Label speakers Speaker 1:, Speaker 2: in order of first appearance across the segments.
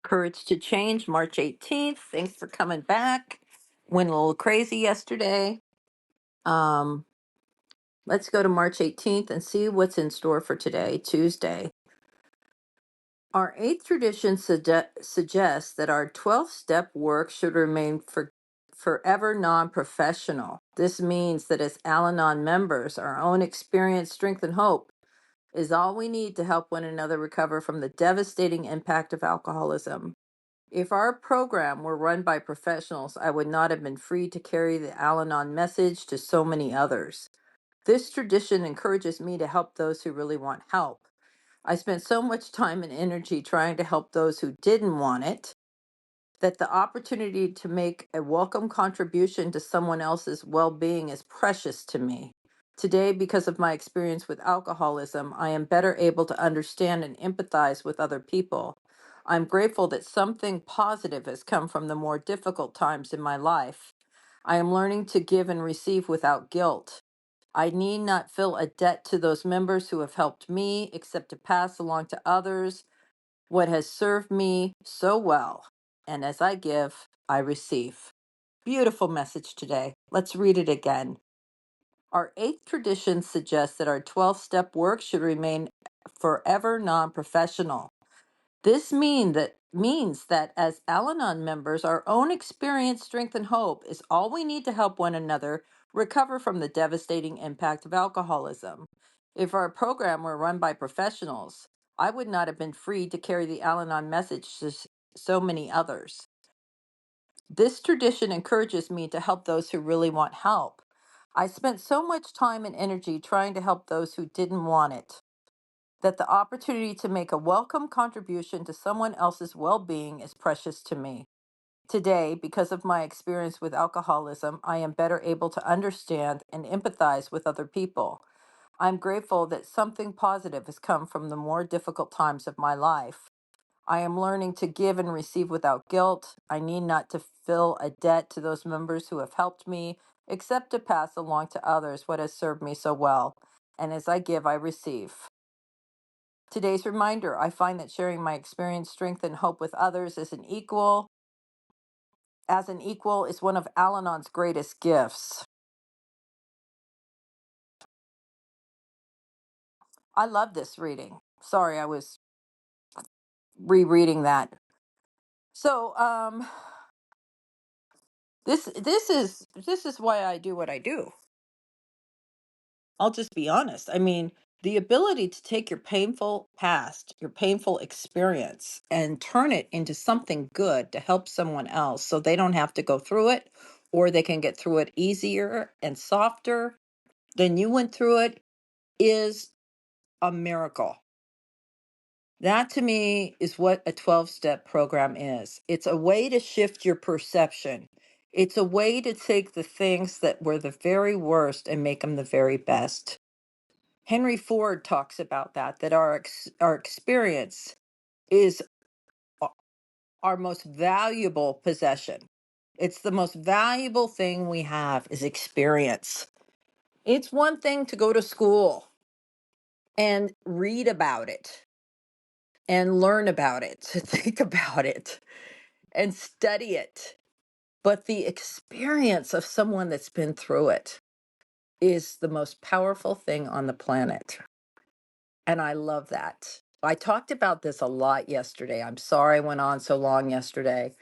Speaker 1: Courage to Change, March 18th. Thanks for coming back. Went a little crazy yesterday. Um, let's go to March 18th and see what's in store for today, Tuesday. Our eighth tradition suggests that our 12th step work should remain forever non professional. This means that as Al Anon members, our own experience, strength, and hope is all we need to help one another recover from the devastating impact of alcoholism. If our program were run by professionals, I would not have been free to carry the Al Anon message to so many others. This tradition encourages me to help those who really want help. I spent so much time and energy trying to help those who didn't want it that the opportunity to make a welcome contribution to someone else's well being is precious to me. Today, because of my experience with alcoholism, I am better able to understand and empathize with other people. I'm grateful that something positive has come from the more difficult times in my life. I am learning to give and receive without guilt. I need not feel a debt to those members who have helped me, except to pass along to others what has served me so well. And as I give, I receive. Beautiful message today. Let's read it again. Our eighth tradition suggests that our 12th step work should remain forever non professional. This means that as Al Anon members, our own experience, strength, and hope is all we need to help one another recover from the devastating impact of alcoholism. If our program were run by professionals, I would not have been free to carry the Al Anon message to so many others. This tradition encourages me to help those who really want help. I spent so much time and energy trying to help those who didn't want it that the opportunity to make a welcome contribution to someone else's well being is precious to me. Today, because of my experience with alcoholism, I am better able to understand and empathize with other people. I'm grateful that something positive has come from the more difficult times of my life. I am learning to give and receive without guilt. I need not to fill a debt to those members who have helped me, except to pass along to others what has served me so well. And as I give, I receive. Today's reminder, I find that sharing my experience, strength, and hope with others as an equal is one of Al-Anon's greatest gifts. I love this reading. Sorry, I was rereading that. So, this is why I do what I do. I'll just be honest. I mean, the ability to take your painful past, your painful experience, and turn it into something good to help someone else so they don't have to go through it, or they can get through it easier and softer than you went through it, is a miracle. That to me is what a 12-step program is. It's a way to shift your perception. It's a way to take the things that were the very worst and make them the very best. Henry Ford talks about that our experience is our most valuable possession. It's the most valuable thing we have is experience. It's one thing to go to school and read about it and learn about it, to think about it and study it. But the experience of someone that's been through it is the most powerful thing on the planet. And I love that. I talked about this a lot yesterday. I'm sorry I went on so long yesterday.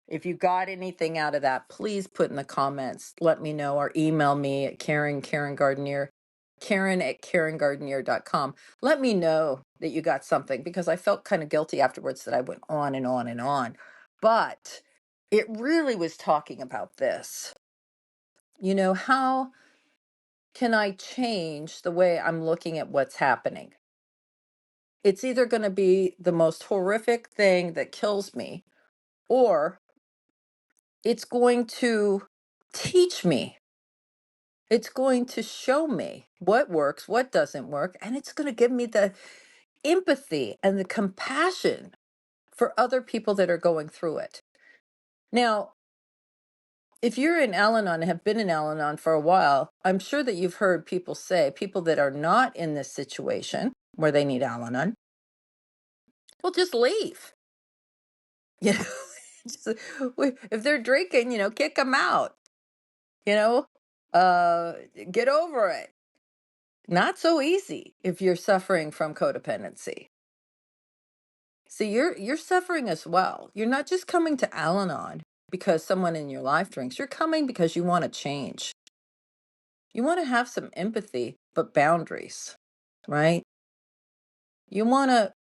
Speaker 1: If you got anything out of that, please put in the comments. Let me know or email me at Karen Gardenier, Karen@KarenGardenier.com. Let me know that you got something because I felt kind of guilty afterwards that I went on and on and on. But it really was talking about this. How can I change the way I'm looking at what's happening? It's either going to be the most horrific thing that kills me, or it's going to teach me. It's going to show me what works, what doesn't work, and it's going to give me the empathy and the compassion for other people that are going through it. Now, if you're in Al-Anon and have been in Al-Anon for a while, I'm sure that you've heard people that are not in this situation where they need Al-Anon, well, just leave. You know, just, if they're drinking, kick them out. You know, uh, get over it. Not so easy if you're suffering from codependency. See, you're suffering as well. You're not just coming to Al-Anon because someone in your life drinks. You're coming because you want to change. You want to have some empathy, but boundaries, right? You want to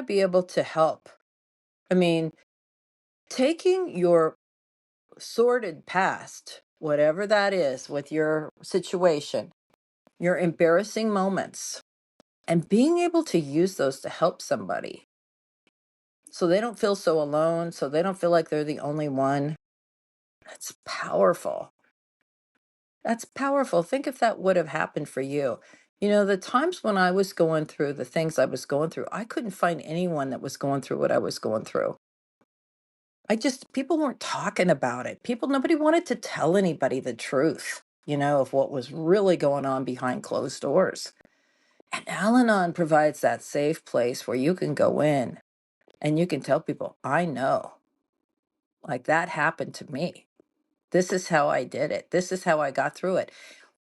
Speaker 1: be able to help. I mean, taking your sordid past, whatever that is with your situation, your embarrassing moments, and being able to use those to help somebody so they don't feel so alone, so they don't feel like they're the only one. That's powerful. That's powerful. Think if that would have happened for you. The times when I was going through the things I was going through, I couldn't find anyone that was going through what I was going through. People weren't talking about it. Nobody wanted to tell anybody the truth, of what was really going on behind closed doors. And Al Anon provides that safe place where you can go in and you can tell people, I know, like that happened to me. This is how I did it. This is how I got through it.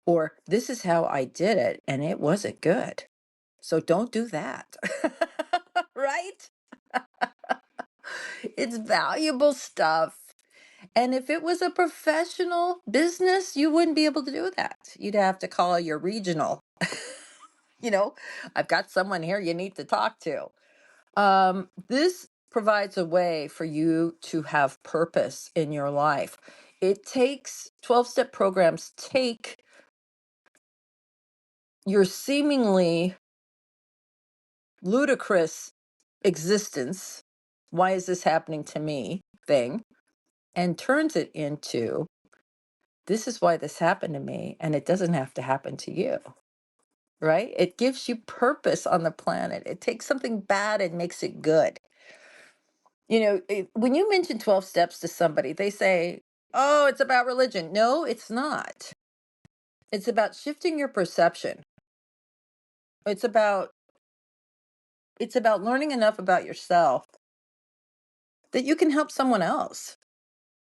Speaker 1: Or this is how I did it and it wasn't good. So don't do that. Right? It's valuable stuff. And if it was a professional business, you wouldn't be able to do that. You'd have to call your regional. you know, I've got someone here you need to talk to. This provides a way for you to have purpose in your life. It takes 12-step programs, take your seemingly ludicrous existence, why is this happening to me thing, and turns it into, this is why this happened to me, and it doesn't have to happen to you. Right? It gives you purpose on the planet. It takes something bad and makes it good. When you mention 12 steps to somebody, they say, oh, it's about religion. No, it's not. It's about shifting your perception. It's about learning enough about yourself that you can help someone else,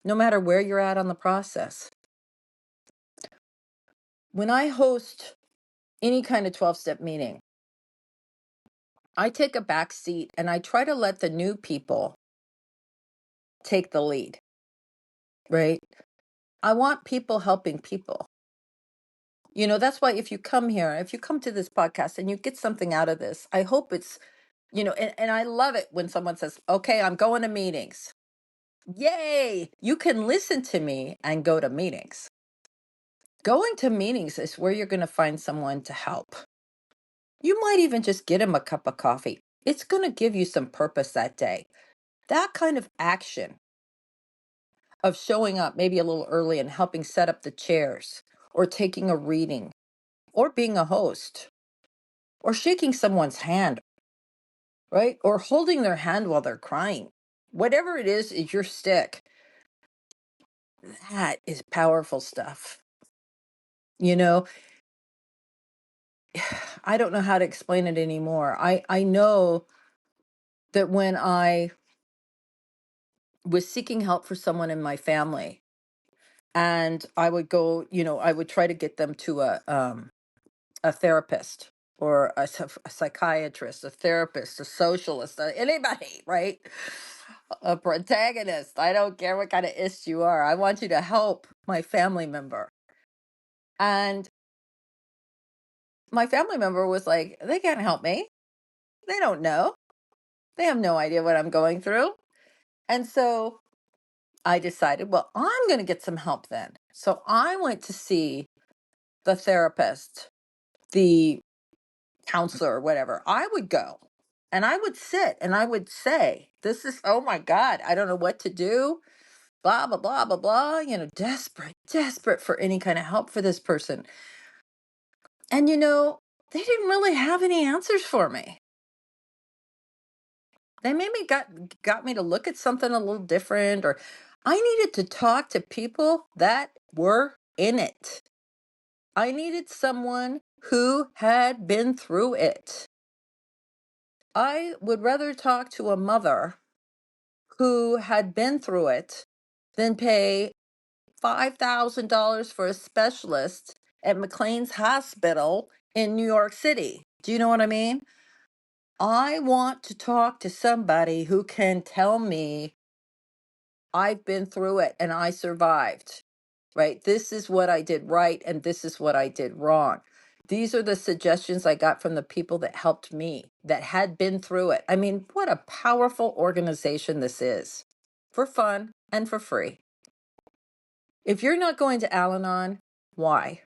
Speaker 1: no matter where you're at on the process. When I host any kind of 12-step meeting, I take a back seat and I try to let the new people take the lead, right? I want people helping people. That's why if you come to this podcast and you get something out of this, I hope it's, and I love it when someone says, okay, I'm going to meetings. Yay! You can listen to me and go to meetings. Going to meetings is where you're going to find someone to help. You might even just get them a cup of coffee. It's going to give you some purpose that day. That kind of action of showing up maybe a little early and helping set up the chairs, or taking a reading, or being a host, or shaking someone's hand, right? Or holding their hand while they're crying. Whatever it is your stick. That is powerful stuff. I don't know how to explain it anymore. I know that when I was seeking help for someone in my family, and I would go, I would try to get them to a therapist, or a psychiatrist, a therapist, a socialist, anybody, right? A protagonist. I don't care what kind of ist you are. I want you to help my family member. And my family member was like, they can't help me. They don't know. They have no idea what I'm going through. And so I decided, well, I'm going to get some help then. So I went to see the therapist, the counselor, whatever. I would go and I would sit and I would say, this is, oh my God, I don't know what to do. Blah, blah, blah, blah, blah. Desperate for any kind of help for this person. And they didn't really have any answers for me. They maybe got me to look at something a little different, or I needed to talk to people that were in it. I needed someone who had been through it. I would rather talk to a mother who had been through it than pay $5,000 for a specialist at McLean's Hospital in New York City. Do you know what I mean? I want to talk to somebody who can tell me I've been through it and I survived, right? This is what I did right and this is what I did wrong. These are the suggestions I got from the people that helped me, that had been through it. I mean, what a powerful organization this is, for fun and for free. If you're not going to Al Anon, why?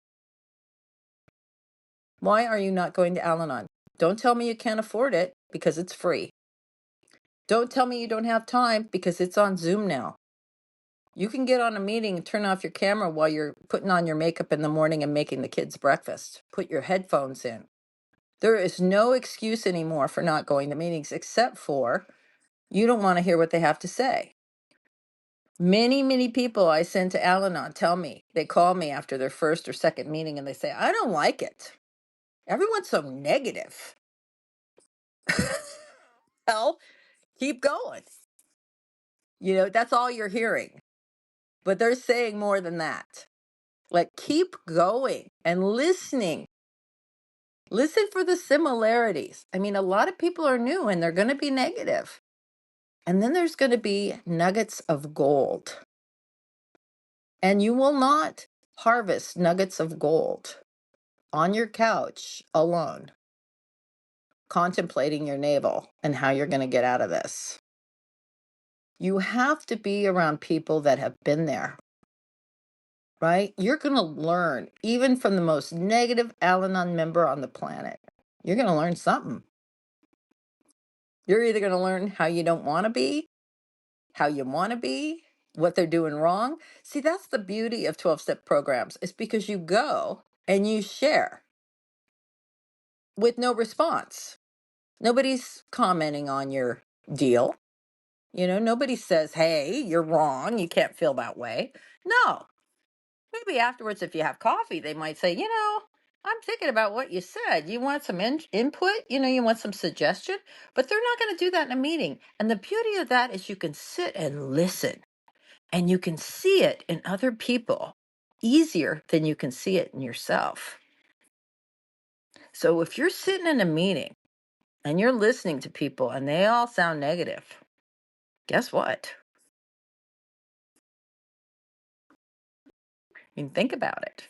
Speaker 1: Why are you not going to Al Anon? Don't tell me you can't afford it because it's free. Don't tell me you don't have time because it's on Zoom now. You can get on a meeting and turn off your camera while you're putting on your makeup in the morning and making the kids breakfast. Put your headphones in. There is no excuse anymore for not going to meetings except for you don't want to hear what they have to say. Many, many people I send to Al Anon tell me, they call me after their first or second meeting and they say, I don't like it. Everyone's so negative. Well, keep going. You know, that's all you're hearing. But they're saying more than that. Like, keep going and listening. Listen for the similarities. I mean, a lot of people are new and they're going to be negative. And then there's going to be nuggets of gold. And you will not harvest nuggets of gold on your couch alone, contemplating your navel and how you're going to get out of this. You have to be around people that have been there, right? You're going to learn, even from the most negative Al Anon member on the planet. You're going to learn something. You're either going to learn how you don't want to be, how you want to be, what they're doing wrong. See, that's the beauty of 12-step programs. It's because you go and you share with no response. Nobody's commenting on your deal. You know, nobody says, hey, you're wrong. You can't feel that way. No. Maybe afterwards, if you have coffee, they might say, you know, I'm thinking about what you said. You want some input? You know, you want some suggestion? But they're not going to do that in a meeting. And the beauty of that is you can sit and listen. And you can see it in other people easier than you can see it in yourself. So if you're sitting in a meeting and you're listening to people and they all sound negative, guess what? I mean, think about it.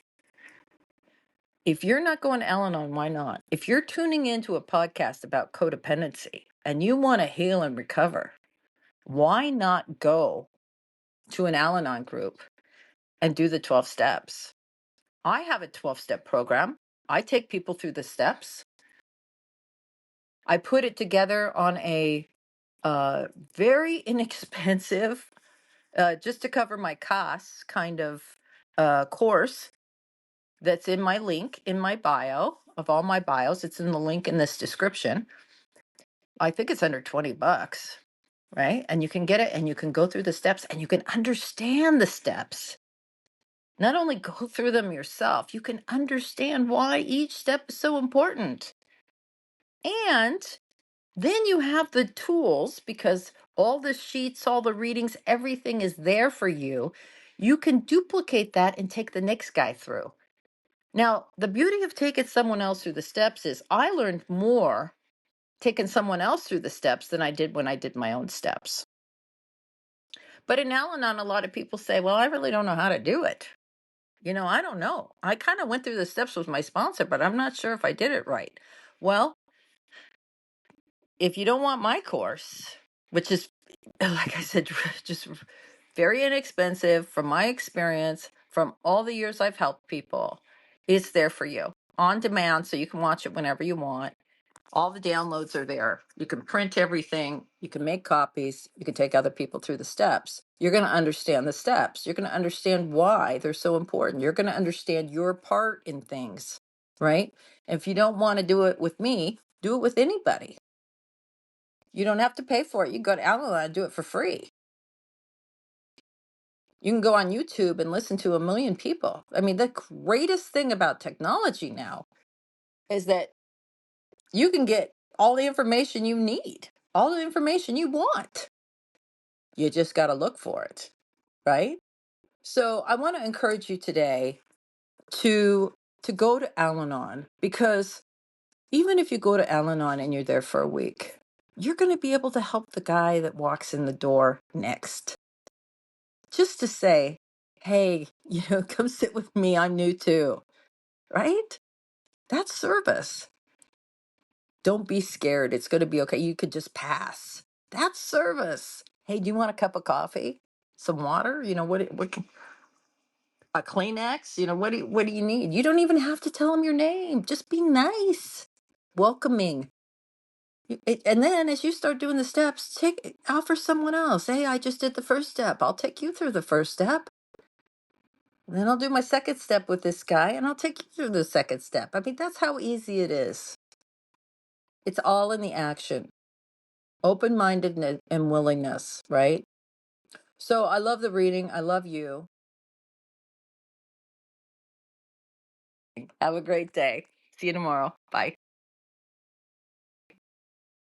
Speaker 1: If you're not going to Al-Anon, why not? If you're tuning into a podcast about codependency and you want to heal and recover, why not go to an Al-Anon group and do the 12 steps? I have a 12-step program. I take people through the steps. I put it together on a very inexpensive, just to cover my costs, kind of course that's in my link in my bio of all my bios. It's in the link in this description. I think it's under $20, right? And you can get it and you can go through the steps and you can understand the steps. Not only go through them yourself, you can understand why each step is so important. And then you have the tools because all the sheets, all the readings, everything is there for you. You can duplicate that and take the next guy through. Now, the beauty of taking someone else through the steps is I learned more taking someone else through the steps than I did when I did my own steps. But in Al-Anon, a lot of people say, well, I really don't know how to do it. You know, I don't know. I kind of went through the steps with my sponsor, but I'm not sure if I did it right. Well, if you don't want my course, which is, like I said, just very inexpensive from my experience, from all the years I've helped people, it's there for you on demand so you can watch it whenever you want. All the downloads are there. You can print everything. You can make copies. You can take other people through the steps. You're going to understand the steps. You're going to understand why they're so important. You're going to understand your part in things, right? If you don't want to do it with me, do it with anybody. You don't have to pay for it. You can go to Al-Anon and do it for free. You can go on YouTube and listen to 1 million people. I mean, the greatest thing about technology now is that you can get all the information you need, all the information you want. You just got to look for it, right? So I want to encourage you today to go to Al-Anon, because even if you go to Al-Anon and you're there for a week, you're going to be able to help the guy that walks in the door next. Just to say, hey, come sit with me. I'm new too, right? That's service. Don't be scared. It's going to be okay. You could just pass. That's service. Hey, do you want a cup of coffee? Some water? A Kleenex? What do you need? You don't even have to tell them your name. Just be nice, welcoming. And then as you start doing the steps, offer someone else. Hey, I just did the first step. I'll take you through the first step. Then I'll do my second step with this guy, and I'll take you through the second step. I mean, that's how easy it is. It's all in the action, open-mindedness and willingness, right? So I love the reading. I love you. Have a great day. See you tomorrow. Bye.